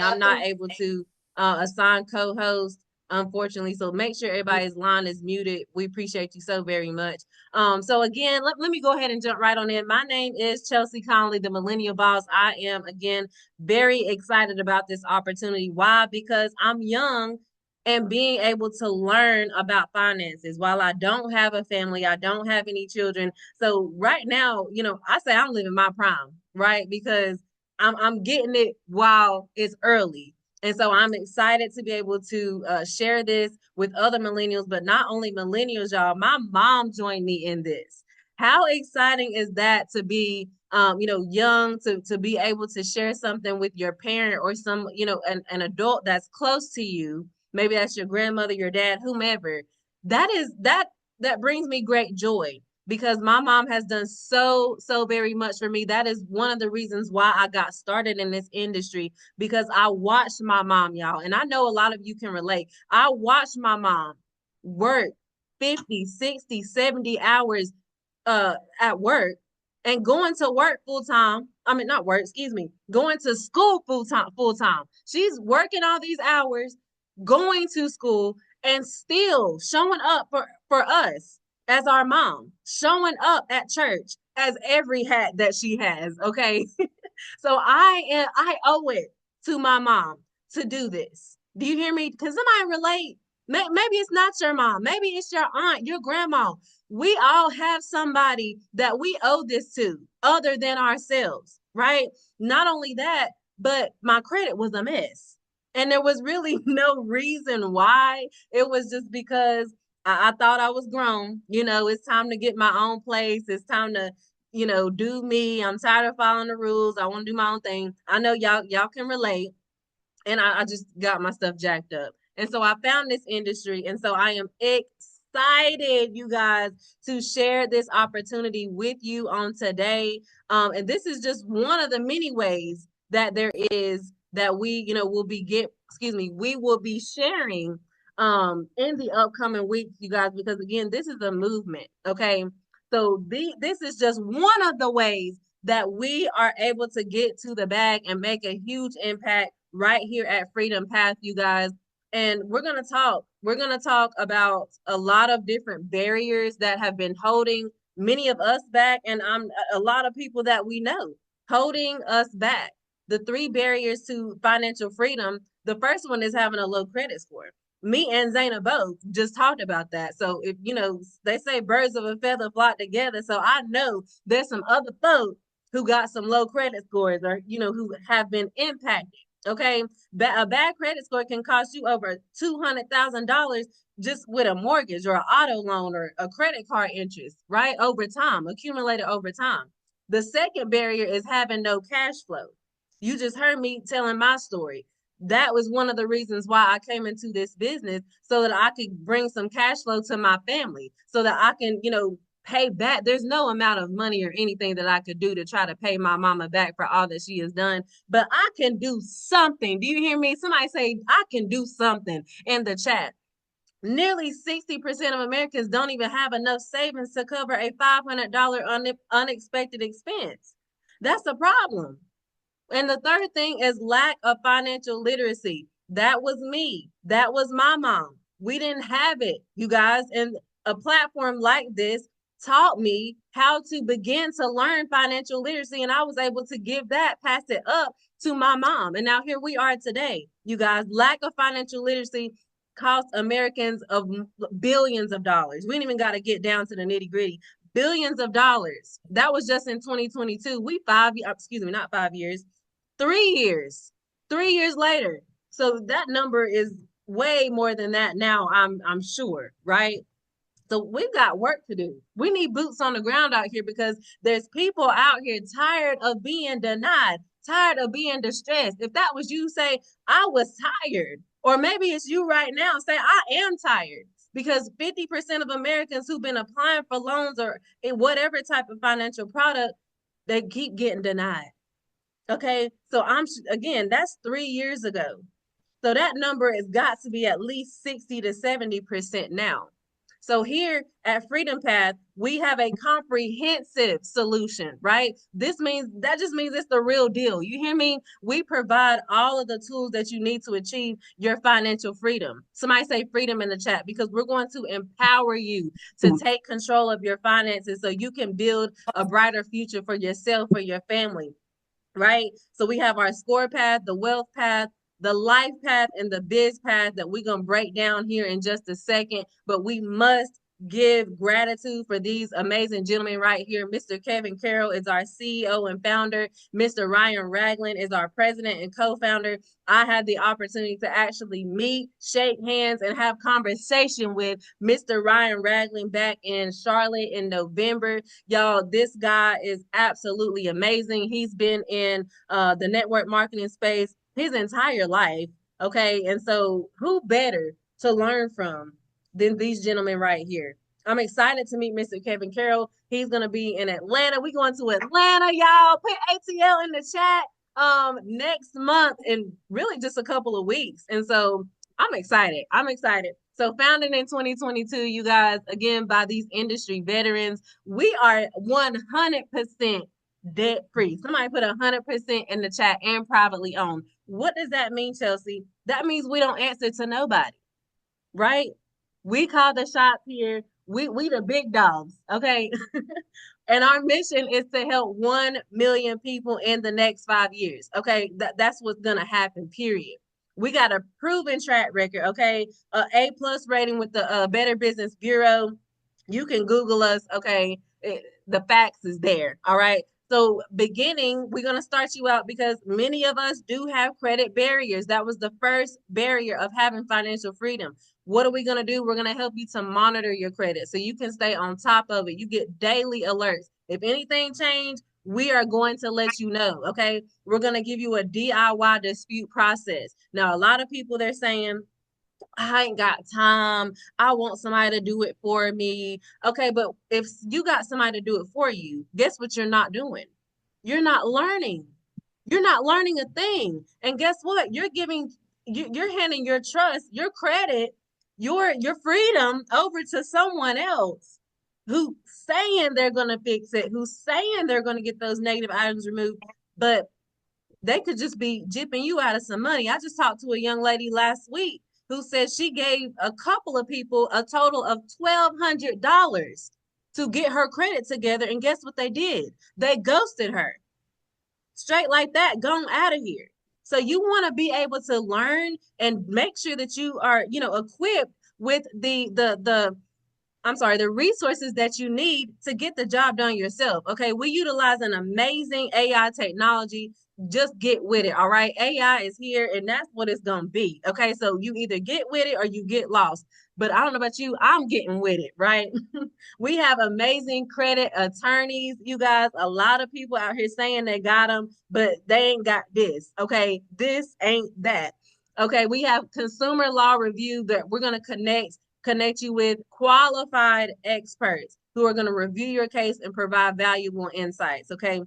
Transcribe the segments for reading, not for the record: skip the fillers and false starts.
I'm not able to assign co-host, unfortunately. So make sure everybody's line is muted. We appreciate you so very much. So again, let me go ahead and jump right on in. My name is Chelcy Conley, the Millennial Boss. I am again very excited about this opportunity. Why? Because I'm young and being able to learn about finances. While I don't have a family, I don't have any children. So right now, I say I'm living my prime, right? Because I'm getting it while it's early. And so I'm excited to be able to share this with other millennials, but not only millennials, y'all. My mom joined me in this. How exciting is that to be, young, to be able to share something with your parent or some, an adult that's close to you. Maybe that's your grandmother, your dad, whomever. That brings me great joy because my mom has done so very much for me. That is one of the reasons why I got started in this industry, because I watched my mom, y'all, and I know a lot of you can relate. I watched my mom work 50, 60, 70 hours at work and going to work full time. I mean, not work, excuse me, going to school full time. She's working all these hours, going to school, and still showing up for us as our mom, showing up at church as every hat that she has. Okay. So I owe it to my mom to do this. Do you hear me? Can somebody relate? Maybe it's not your mom. Maybe it's your aunt, your grandma. We all have somebody that we owe this to other than ourselves, right? Not only that, but my credit was a mess. And there was really no reason why. It was just because I thought I was grown. It's time to get my own place. It's time to, do me. I'm tired of following the rules. I want to do my own thing. I know y'all can relate. And I just got my stuff jacked up. And so I found this industry. And so I am excited, you guys, to share this opportunity with you on today. And this is just one of the many ways that there is that we will be sharing in the upcoming weeks, you guys, because again, this is a movement. Okay. So this is just one of the ways that we are able to get to the bag and make a huge impact right here at Freedom Path, you guys. And we're going to talk. We're going to talk about a lot of different barriers that have been holding many of us back, and a lot of people that we know holding us back. The three barriers to financial freedom. The first one is having a low credit score. Me and Zaina both just talked about that. So if they say birds of a feather flock together. So I know there's some other folks who got some low credit scores or who have been impacted. Okay, a bad credit score can cost you over $200,000 just with a mortgage or an auto loan or a credit card interest, right? Over time, accumulated over time. The second barrier is having no cash flow. You just heard me telling my story. That was one of the reasons why I came into this business, so that I could bring some cash flow to my family, so that I can, pay back. There's no amount of money or anything that I could do to try to pay my mama back for all that she has done, but I can do something. Do you hear me? Somebody say, I can do something in the chat. Nearly 60% of Americans don't even have enough savings to cover a $500 unexpected expense. That's a problem. And the third thing is lack of financial literacy. That was me. That was my mom. We didn't have it, you guys. And a platform like this taught me how to begin to learn financial literacy. And I was able to pass it up to my mom. And now here we are today, you guys. Lack of financial literacy cost Americans of billions of dollars. We ain't even got to get down to the nitty gritty. Billions of dollars. That was just in 2022. Not 5 years, 3 years. 3 years later. So that number is way more than that now, I'm sure, right? So we've got work to do. We need boots on the ground out here because there's people out here tired of being denied, tired of being distressed. If that was you, say, I was tired. Or maybe it's you right now, say, I am tired. Because 50% of Americans who've been applying for loans or in whatever type of financial product, they keep getting denied. Okay. So again, that's 3 years ago. So that number has got to be at least 60 to 70% now. So here at Freedom Path, we have a comprehensive solution, right? That just means it's the real deal. You hear me? We provide all of the tools that you need to achieve your financial freedom. Somebody say freedom in the chat, because we're going to empower you to take control of your finances so you can build a brighter future for yourself, for your family, right? So we have our score path, the wealth path, the life path, and the biz path that we're going to break down here in just a second. But we must give gratitude for these amazing gentlemen right here. Mr. Kevin Carroll is our CEO and founder. Mr. Ryan Ragland is our president and co-founder. I had the opportunity to actually meet, shake hands, and have conversation with Mr. Ryan Ragland back in Charlotte in November. Y'all, this guy is absolutely amazing. He's been in the network marketing space his entire life. Okay. And so who better to learn from than these gentlemen right here? I'm excited to meet Mr. Kevin Carroll. He's going to be in Atlanta. We going to Atlanta, y'all. Put ATL in the chat next month in really just a couple of weeks. And so I'm excited. I'm excited. So founded in 2022, you guys, again, by these industry veterans, we are 100% debt free. Somebody put 100% in the chat and privately owned. What does that mean, Chelcy? That means we don't answer to nobody, right? We call the shots here. We the big dogs, okay? And our mission is to help 1 million people in the next 5 years. Okay. That's what's going to happen, period. We got a proven track record. Okay. A+ rating with the Better Business Bureau. You can Google us. Okay. The facts is there. All right. So beginning, we're going to start you out because many of us do have credit barriers. That was the first barrier of having financial freedom. What are we going to do? We're going to help you to monitor your credit so you can stay on top of it. You get daily alerts. If anything change, we are going to let you know, okay? We're going to give you a DIY dispute process. Now, a lot of people, they're saying, I ain't got time. I want somebody to do it for me. Okay, but if you got somebody to do it for you, guess what you're not doing? You're not learning. You're not learning a thing. And guess what? You're handing your trust, your credit, your freedom over to someone else who saying they're gonna fix it, who's saying they're gonna get those negative items removed, but they could just be jipping you out of some money. I just talked to a young lady last week who said she gave a couple of people a total of $1,200 to get her credit together. And guess what they did? They ghosted her straight like that, gone out of here. So you want to be able to learn and make sure that you are, equipped with the resources that you need to get the job done yourself. Okay, we utilize an amazing AI technology. Just get with it. All right, AI is here, and that's what it's gonna be. Okay, so you either get with it or you get lost. But I don't know about you, I'm getting with it, right? We have amazing credit attorneys, you guys. A lot of people out here saying they got them, but they ain't got this. Okay, this ain't that. Okay, we have consumer law review that we're gonna connect you with qualified experts who are going to review your case and provide valuable insights. Okay.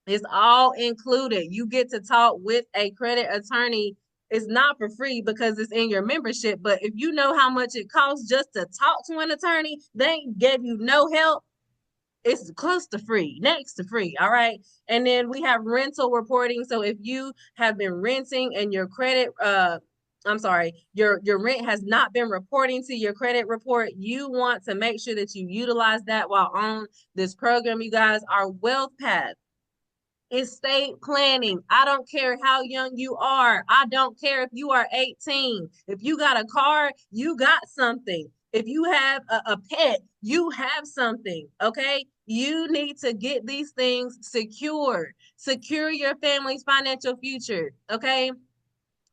It's all included. You get to talk with a credit attorney. It's not for free because it's in your membership. But if you know how much it costs just to talk to an attorney, they gave you no help. It's close to free, next to free. All right. And then we have rental reporting. So if you have been renting and your your rent has not been reporting to your credit report, you want to make sure that you utilize that while on this program. You guys, our wealth path, estate planning. I don't care how young you are. I don't care if you are 18. If you got a car, you got something. If you have a pet, you have something. Okay. You need to get these things secure. Secure your family's financial future. Okay.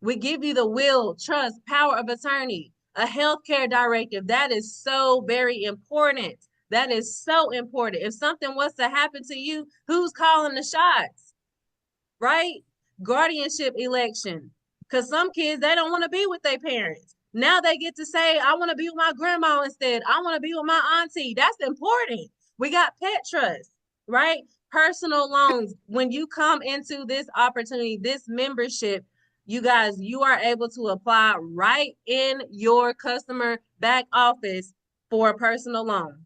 We give you the will, trust, power of attorney, a healthcare directive. That is so very important. That is so important. If something was to happen to you, who's calling the shots? Right? Guardianship election. Because some kids, they don't want to be with their parents. Now they get to say, I want to be with my grandma instead. I want to be with my auntie. That's important. We got pet trust, right? Personal loans. When you come into this opportunity, this membership, you guys, you are able to apply right in your customer back office for a personal loan.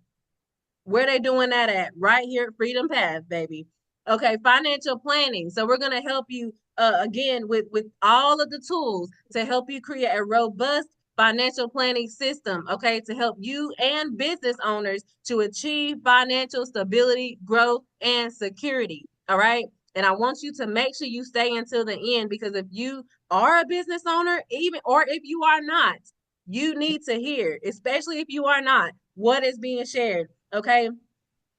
Where they doing that at? Right here at Freedom Path, baby. Okay, financial planning. So we're gonna help you again with all of the tools to help you create a robust financial planning system. Okay, to help you and business owners to achieve financial stability, growth, and security. All right. And I want you to make sure you stay until the end because if you are a business owner, even or if you are not, you need to hear, especially if you are not, what is being shared. Okay.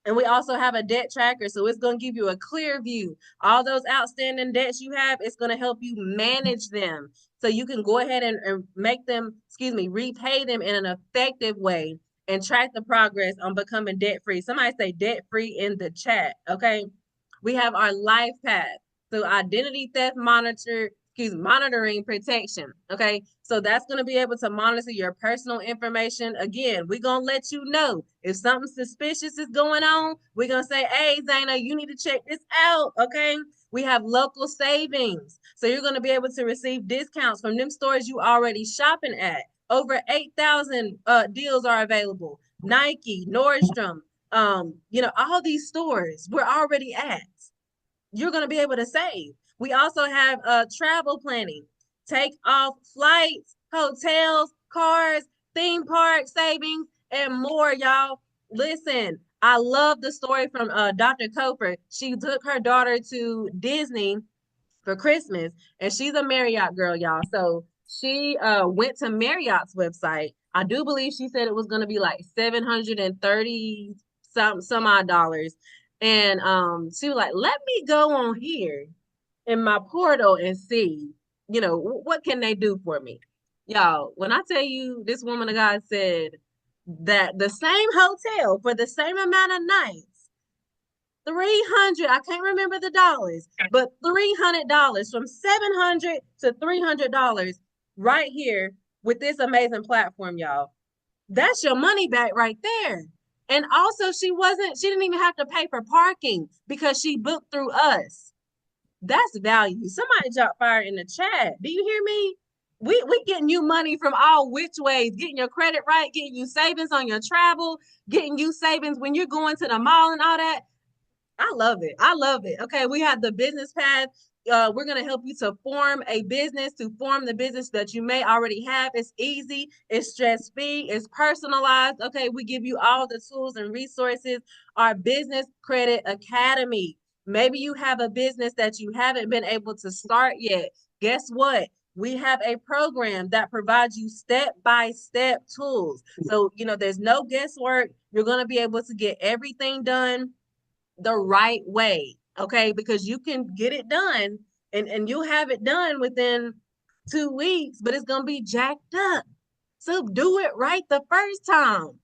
And we also have a debt tracker. So it's going to give you a clear view. All those outstanding debts you have, it's going to help you manage them. So you can go ahead and make them, repay them in an effective way and track the progress on becoming debt free. Somebody say debt free in the chat. Okay. We have our life path. So identity theft monitoring protection. Okay. So that's going to be able to monitor your personal information. Again, we're going to let you know if something suspicious is going on. We're going to say, hey, Zayna, you need to check this out. Okay. We have local savings. So you're going to be able to receive discounts from them stores you already shopping at. Over 8,000 deals are available. Nike, Nordstrom, all these stores we're already at. You're going to be able to save. We also have travel planning, take off flights, hotels, cars, theme park savings, and more, y'all. Listen, I love the story from Dr. Coper. She took her daughter to Disney for Christmas, and she's a Marriott girl, y'all. So she went to Marriott's website. I do believe she said it was going to be like 730 some odd dollars. And she was like, let me go on here in my portal and see, what can they do for me? Y'all, when I tell you this woman of God said that the same hotel for the same amount of nights, 300, I can't remember the dollars, but $300 from 700 to $300 right here with this amazing platform, y'all. That's your money back right there. And also she didn't even have to pay for parking because she booked through us. That's value. Somebody drop fire in the chat. Do you hear me? We getting you money from all which ways, getting your credit right, getting you savings on your travel, getting you savings when you're going to the mall and all that. I love it. I love it. Okay, we have the business path. We're going to help you to form a business, to form the business that you may already have. It's easy, it's stress free, it's personalized. Okay, we give you all the tools and resources. Our Business Credit Academy. Maybe you have a business that you haven't been able to start yet. Guess what? We have a program that provides you step-by-step tools. So, there's no guesswork. You're going to be able to get everything done the right way, okay? Because you can get it done and you'll have it done within 2 weeks, but it's gonna be jacked up. So do it right the first time.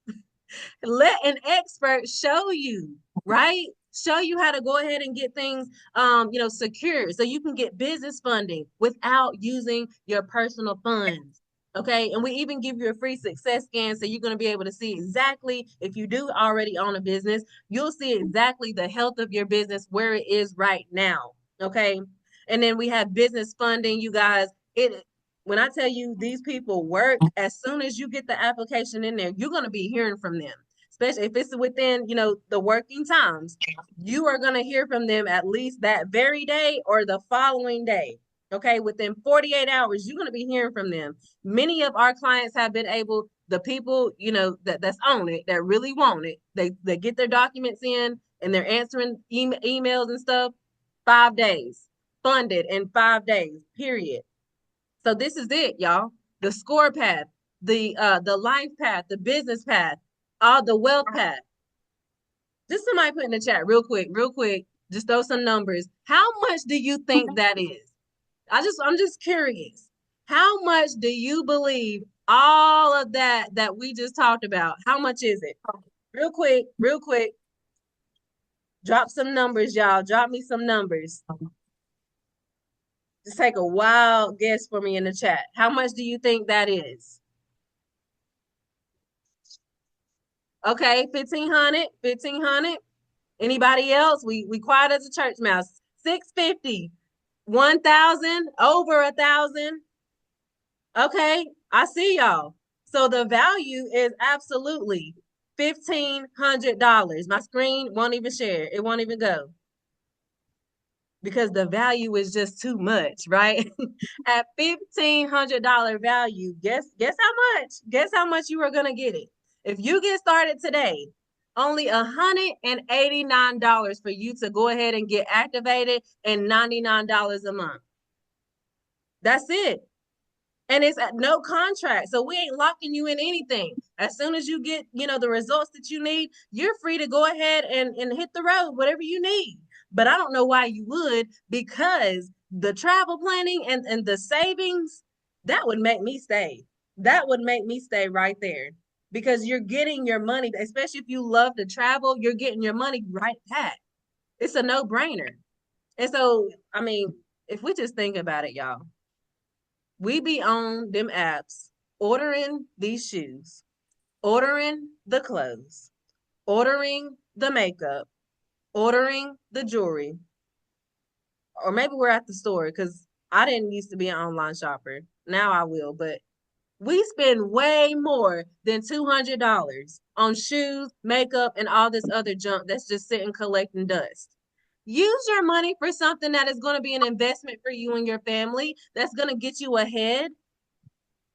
Let an expert show you, right? Show you how to go ahead and get things secure so you can get business funding without using your personal funds. Okay. And we even give you a free success scan. So you're going to be able to see exactly if you do already own a business, you'll see exactly the health of your business where it is right now. Okay. And then we have business funding, you guys. When I tell you these people work, as soon as you get the application in there, you're going to be hearing from them, especially if it's within, the working times. You are going to hear from them at least that very day or the following day. Okay, within 48 hours, you're going to be hearing from them. Many of our clients have been able, the people, that's on it, that really want it, they get their documents in and they're answering emails and stuff, 5 days, funded in 5 days, period. So this is it, y'all. The score path, the life path, the business path, all the wealth path. Just somebody put in the chat real quick. Just throw some numbers. How much do you think that is? I'm just curious. How much do you believe all of that we just talked about? How much is it? Real quick. Drop some numbers, y'all. Drop me some numbers. Just take a wild guess for me in the chat. How much do you think that is? Okay, 1,500. Anybody else? We quiet as a church mouse. 650, 1,000, over 1,000. Okay, I see y'all. So the value is absolutely $1,500. My screen won't even share. It won't even go because the value is just too much, right? At $1,500 value, guess how much? Guess how much you are gonna get it. If you get started today, only $189 for you to go ahead and get activated and $99 a month. That's it. And it's at no contract. So we ain't locking you in anything. As soon as you get, the results that you need, you're free to go ahead and hit the road, whatever you need. But I don't know why you would, because the travel planning and the savings, that would make me stay. That would make me stay right there. Because you're getting your money, especially if you love to travel, you're getting your money right back. It's a no-brainer. And so, I mean, if we just think about it, y'all, we be on them apps ordering these shoes, ordering the clothes, ordering the makeup, ordering the jewelry, or maybe we're at the store because I didn't used to be an online shopper. Now I will, but we spend way more than $200 on shoes, makeup, and all this other junk that's just sitting collecting dust. Use your money for something that is going to be an investment for you and your family, that's going to get you ahead.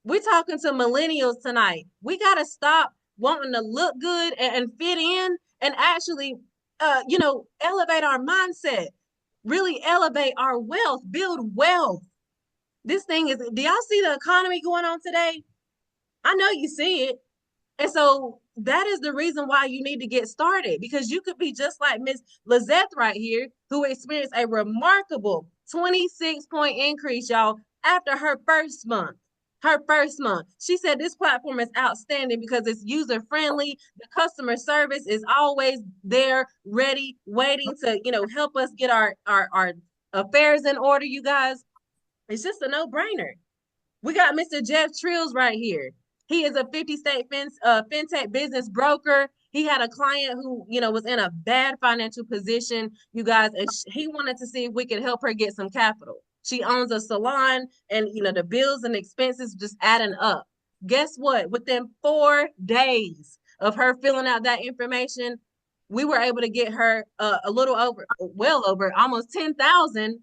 We're talking to millennials tonight. We got to stop wanting to look good and fit in and actually, elevate our mindset, really elevate our wealth, build wealth. This thing is, do y'all see the economy going on today? I know you see it. And so that is the reason why you need to get started, because you could be just like Miss Lizette right here, who experienced a remarkable 26-point increase, y'all, after her first month. Her first month. She said this platform is outstanding because it's user friendly. The customer service is always there, ready, waiting to, help us get our affairs in order, you guys. It's just a no-brainer. We got Mr. Jeff Trills right here. He is a 50-state fintech business broker. He had a client who, was in a bad financial position, you guys, and he wanted to see if we could help her get some capital. She owns a salon, and, the bills and expenses just adding up. Guess what? Within 4 days of her filling out that information, we were able to get her a little over, well over, almost $10,000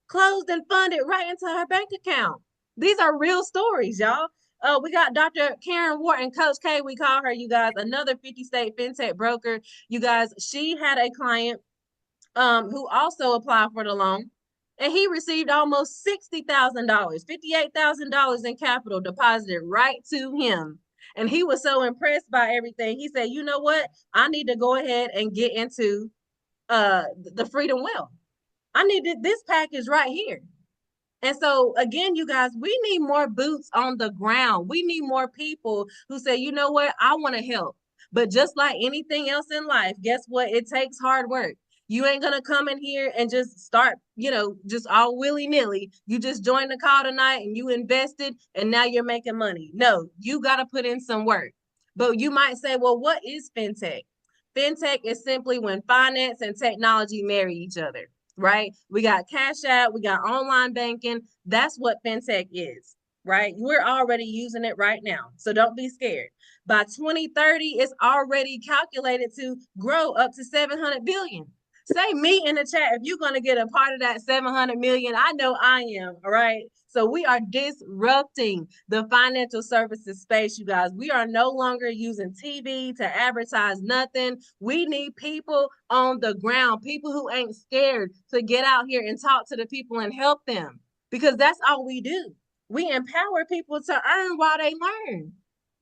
closed and funded right into her bank account. These are real stories, y'all. We got Dr. Karen Wharton, Coach K, we call her, you guys, another 50-state fintech broker. You guys, she had a client who also applied for the loan, and he received almost $60,000, $58,000 in capital deposited right to him. And he was so impressed by everything. He said, you know what? I need to go ahead and get into the Freedom Wealth. I needed this package right here. And so again, you guys, we need more boots on the ground. We need more people who say, you know what, I want to help. But just like anything else in life, guess what? It takes hard work. You ain't gonna come in here and just start, just all willy-nilly. You just joined the call tonight and you invested and now you're making money. No, you gotta put in some work. But you might say, well, what is fintech? Fintech is simply when finance and technology marry each other, right? We got Cash App, we got online banking. That's what fintech is, right? We're already using it right now. So don't be scared. By 2030, it's already calculated to grow up to 700 billion. Say me in the chat if you're going to get a part of that 700 million. I know I am. All right. So we are disrupting the financial services space, you guys. We are no longer using TV to advertise nothing. We need people on the ground, people who ain't scared to get out here and talk to the people and help them, because that's all we do. We empower people to earn while they learn.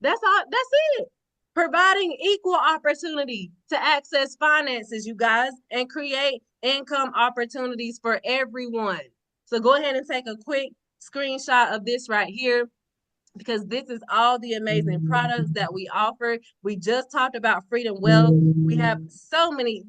That's all. That's it. Providing equal opportunity to access finances, you guys, and create income opportunities for everyone. So go ahead and take a quick screenshot of this right here, because this is all the amazing products that we offer. We just talked about Freedom Wealth. We have so many.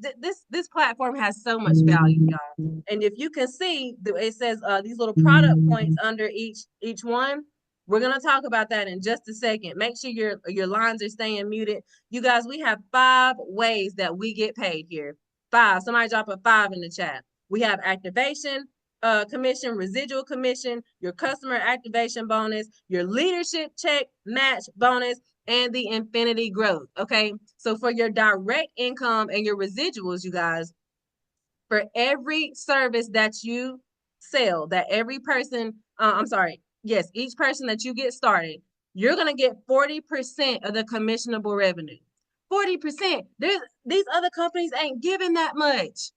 This platform has so much value, y'all. And if you can see, it says these little product points under each one. We're gonna talk about that in just a second. Make sure your lines are staying muted. You guys, we have 5 ways that we get paid here. 5. Somebody drop a 5 in the chat. We have activation, commission, residual commission, your customer activation bonus, your leadership check match bonus, and the infinity growth. Okay. So for your direct income and your residuals, you guys, for every service that you sell, that every person, yes, each person that you get started, you're going to get 40% of the commissionable revenue. 40%. These other companies ain't giving that much.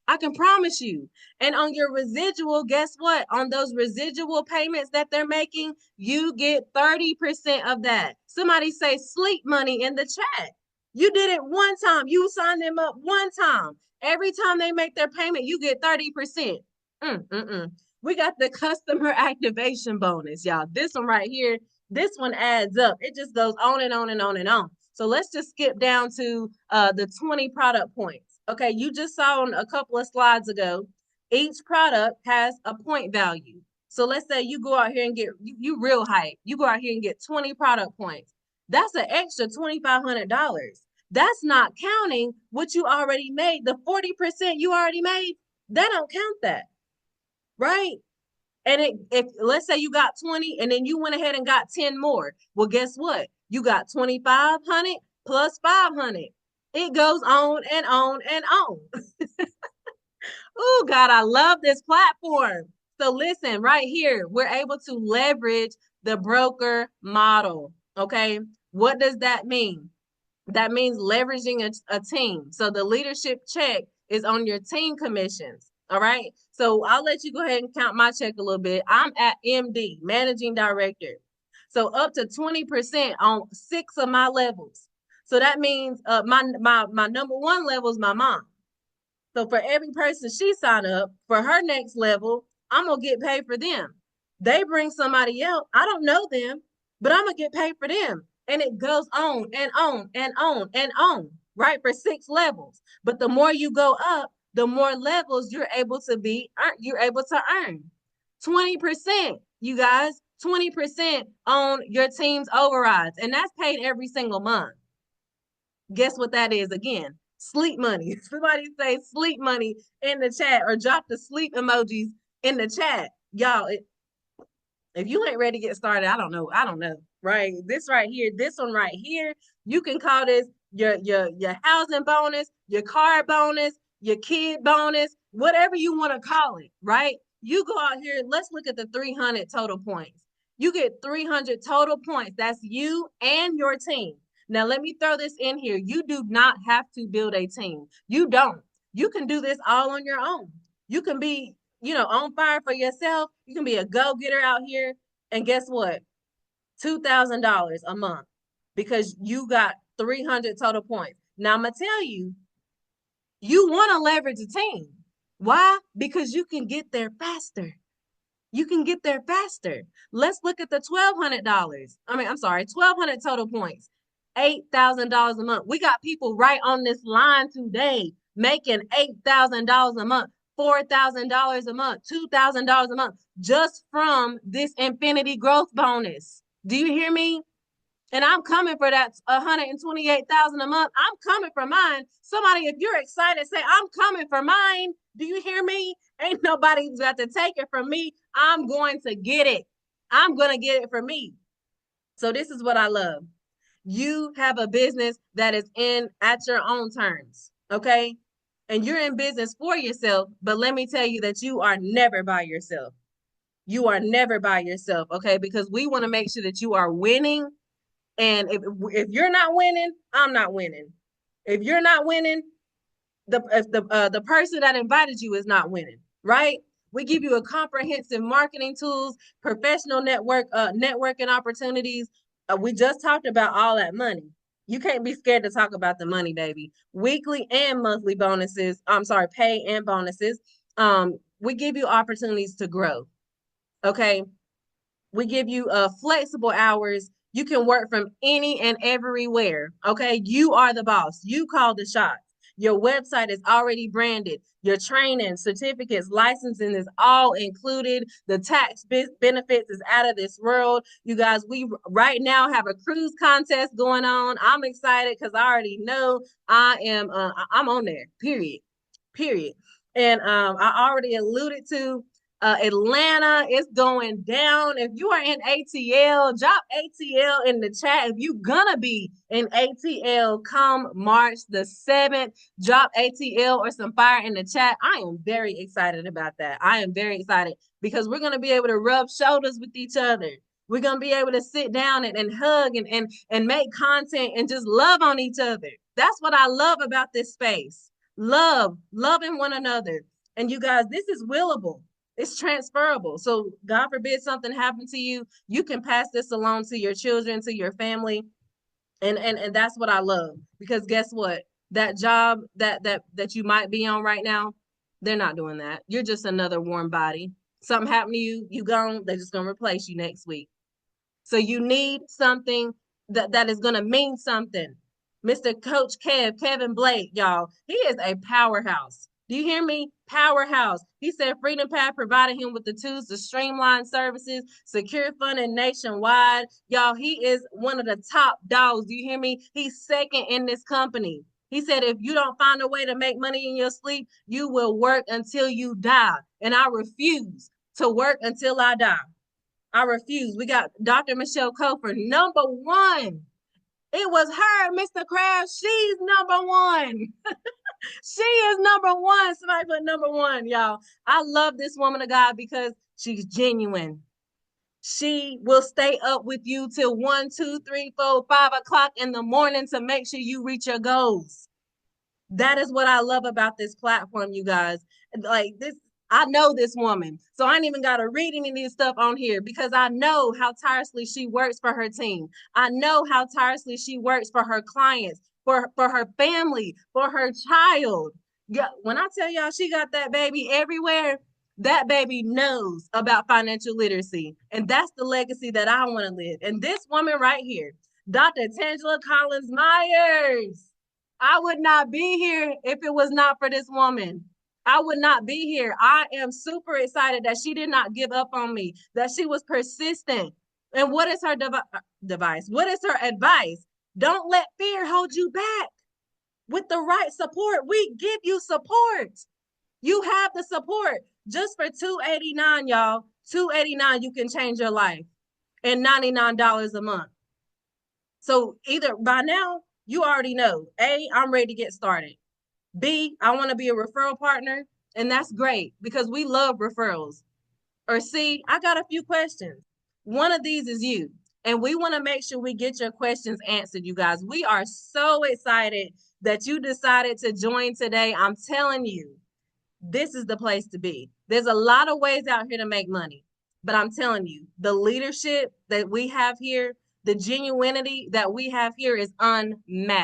I can promise you. And on your residual, guess what? On those residual payments that they're making, you get 30% of that. Somebody say sleep money in the chat. You did it one time. You signed them up one time. Every time they make their payment, you get 30%. We got the customer activation bonus, y'all. This one right here, this one adds up. It just goes on and on and on and on. So let's just skip down to the 20 product points. Okay, you just saw on a couple of slides ago, each product has a point value. So let's say you go out here and get, you real hype. You go out here and get 20 product points. That's an extra $2,500. That's not counting what you already made. The 40% you already made, that don't count that, right? And if let's say you got 20 and then you went ahead and got 10 more. Well, guess what? You got 2,500 plus 500. It goes on and on and on. Oh, God, I love this platform. So listen, right here, we're able to leverage the broker model. Okay. What does that mean? That means leveraging a team. So the leadership check is on your team commissions. All right. So I'll let you go ahead and count my check a little bit. I'm at MD, managing director. So up to 20% on 6 of my levels. So that means my number one level is my mom. So for every person she signed up for her next level, I'm gonna get paid for them. They bring somebody else. I don't know them, but I'm gonna get paid for them. And it goes on and on and on and on, right? For 6 levels. But the more you go up, the more levels you're able to earn. 20%, you guys, 20% on your team's overrides. And that's paid every single month. Guess what that is again? Sleep money. Somebody say sleep money in the chat or drop the sleep emojis in the chat. Y'all, if you ain't ready to get started, I don't know, right? This right here, this one right here, you can call this your housing bonus, your car bonus, your kid bonus, whatever you want to call it, right? You go out here, let's look at the 300 total points. You get 300 total points. That's you and your team. Now, let me throw this in here. You do not have to build a team. You don't. You can do this all on your own. You can be, on fire for yourself. You can be a go-getter out here. And guess what? $2,000 a month because you got 300 total points. Now, I'm going to tell you, you want to leverage a team. Why? Because you can get there faster. You can get there faster. Let's look at the $1,200. 1,200 total points. $8,000 a month. We got people right on this line today making $8,000 a month, $4,000 a month, $2,000 a month just from this infinity growth bonus. Do you hear me? And I'm coming for that 128,000 a month. I'm coming for mine. Somebody, if you're excited, say, I'm coming for mine. Do you hear me? Ain't nobody's got to take it from me. I'm going to get it. I'm going to get it for me. So this is what I love. You have a business that is in at your own terms, okay? And you're in business for yourself, but let me tell you that you are never by yourself. You are never by yourself, okay? Because we want to make sure that you are winning. And if you're not winning, I'm not winning. If you're not winning, the person that invited you is not winning, right? We give you a comprehensive marketing tools, professional networking opportunities. We just talked about all that money. You can't be scared to talk about the money, baby. Weekly and monthly bonuses. Pay and bonuses. We give you opportunities to grow. Okay. We give you flexible hours. You can work from any and everywhere. Okay. You are the boss. You call the shots. Your website is already branded. Your training, certificates, licensing is all included. The tax benefits is out of this world. You guys, we right now have a cruise contest going on. I'm excited because I already know I'm on there, period. And I already alluded to Atlanta is going down. If you are in ATL, drop ATL in the chat. If you gonna be in ATL come March the 7th, drop ATL or some fire in the chat. I am very excited about that. I am very excited because we're gonna be able to rub shoulders with each other. We're gonna be able to sit down and hug and make content and just love on each other. That's what I love about this space. Loving one another. And you guys, this is willable. It's transferable. So God forbid something happened to you, you can pass this along to your children, to your family. And that's what I love. Because guess what? That job that you might be on right now, they're not doing that. You're just another warm body. Something happened to you, you gone, they're just gonna replace you next week. So you need something that is gonna mean something. Mr. Coach Kevin Blake, y'all, he is a powerhouse. Do you hear me? Powerhouse. He said Freedom Path provided him with the tools to streamline services, secure funding nationwide. Y'all, he is one of the top dogs. Do you hear me? He's second in this company. He said, if you don't find a way to make money in your sleep, you will work until you die. And I refuse to work until I die. I refuse. We got Dr. Michelle Cofer, number one. It was her, Mr. Krabs. She's number one. She is number one. Somebody put number one, y'all. I love this woman of God because she's genuine. She will stay up with you till 1, 2, 3, 4, 5 o'clock in the morning to make sure you reach your goals. That is what I love about this platform, you guys. Like this, I know this woman, so I ain't even got to read any of this stuff on here because I know how tirelessly she works for her team. I know how tirelessly she works for her clients, for her family, for her child. Yeah, when I tell y'all she got that baby everywhere, that baby knows about financial literacy, and that's the legacy that I want to live. And this woman right here, Dr. Tangela Collins Myers. I would not be here if it was not for this woman. I would not be here. I am super excited that she did not give up on me, that she was persistent. And what is her device? What is her advice? Don't let fear hold you back. With the right support, we give you support. You have the support. Just for $289, y'all. $289, you can change your life. And $99 a month. So either by now, you already know, A, I'm ready to get started. B, I want to be a referral partner. And that's great because we love referrals. Or C, I got a few questions. One of these is you. And we want to make sure we get your questions answered, you guys. We are so excited that you decided to join today. I'm telling you, this is the place to be. There's a lot of ways out here to make money. But I'm telling you, the leadership that we have here, the genuinity that we have here is unmatched.